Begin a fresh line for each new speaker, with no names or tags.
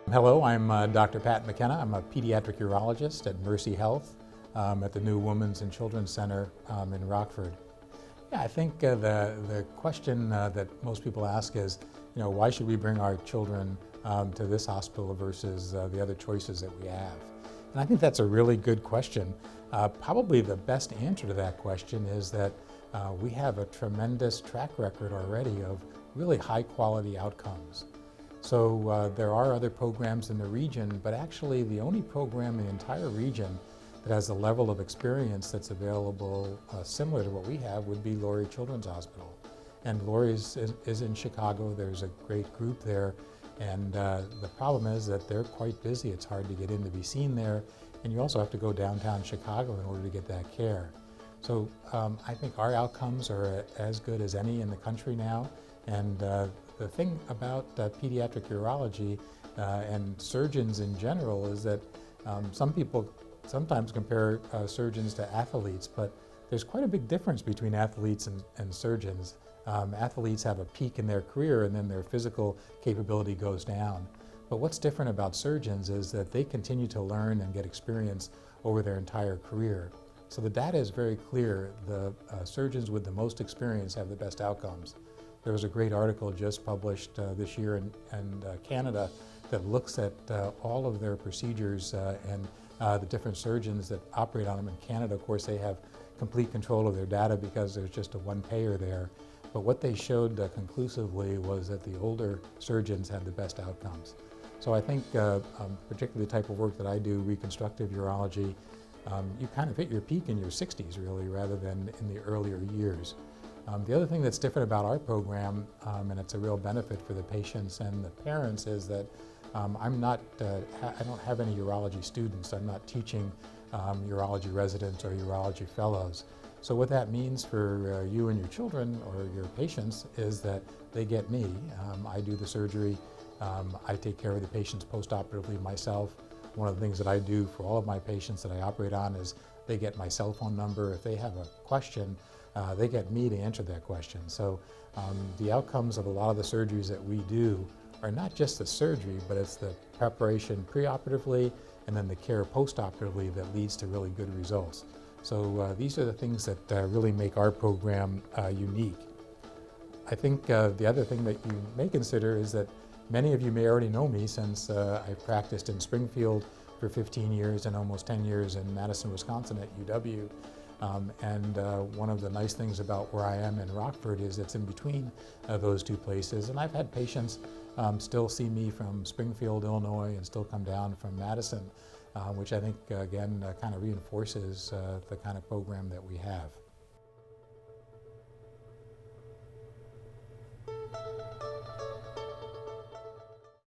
Hello, I'm Dr. Pat McKenna. I'm a pediatric urologist at MercyHealth at the new Women's and Children's Center in Rockford. Yeah, I think the question that most people ask is, why should we bring our children to this hospital versus the other choices that we have? And I think that's a really good question. Probably the best answer to that question is that we have a tremendous track record already of really high quality outcomes. So there are other programs in the region, but actually the only program in the entire region that has a level of experience that's available similar to what we have would be Lurie Children's Hospital. And Lurie is in Chicago. There's a great group there. And the problem is that they're quite busy. It's hard to get in to be seen there. And you also have to go downtown Chicago in order to get that care. So I think our outcomes are as good as any in the country now. And the thing about pediatric urology and surgeons in general is that some people sometimes compare surgeons to athletes, but there's quite a big difference between athletes and surgeons. Athletes have a peak in their career and then their physical capability goes down. But what's different about surgeons is that they continue to learn and get experience over their entire career. So the data is very clear. The surgeons with the most experience have the best outcomes. There was a great article just published this year in Canada that looks at all of their procedures and the different surgeons that operate on them in Canada. Of course, they have complete control of their data because there's just a one payer there. But what they showed conclusively was that the older surgeons had the best outcomes. So I think, particularly the type of work that I do, reconstructive urology, you kind of hit your peak in your 60s, really, rather than in the earlier years. The other thing that's different about our program, and it's a real benefit for the patients and the parents, is that I don't have any urology students. I'm not teaching urology residents or urology fellows. So what that means for you and your children or your patients is that they get me. I do the surgery. I take care of the patients post-operatively myself. One of the things that I do for all of my patients that I operate on is they get my cell phone number. If they have a question, they get me to answer that question. So the outcomes of a lot of the surgeries that we do are not just the surgery, but it's the preparation preoperatively and then the care postoperatively that leads to really good results. So these are the things that really make our program unique. I think the other thing that you may consider is that many of you may already know me since I practiced in Springfield for 15 years and almost 10 years in Madison, Wisconsin at UW. One of the nice things about where I am in Rockford is it's in between those two places. And I've had patients still see me from Springfield, Illinois, and still come down from Madison, which I think, again, kind of reinforces the kind of program that we have.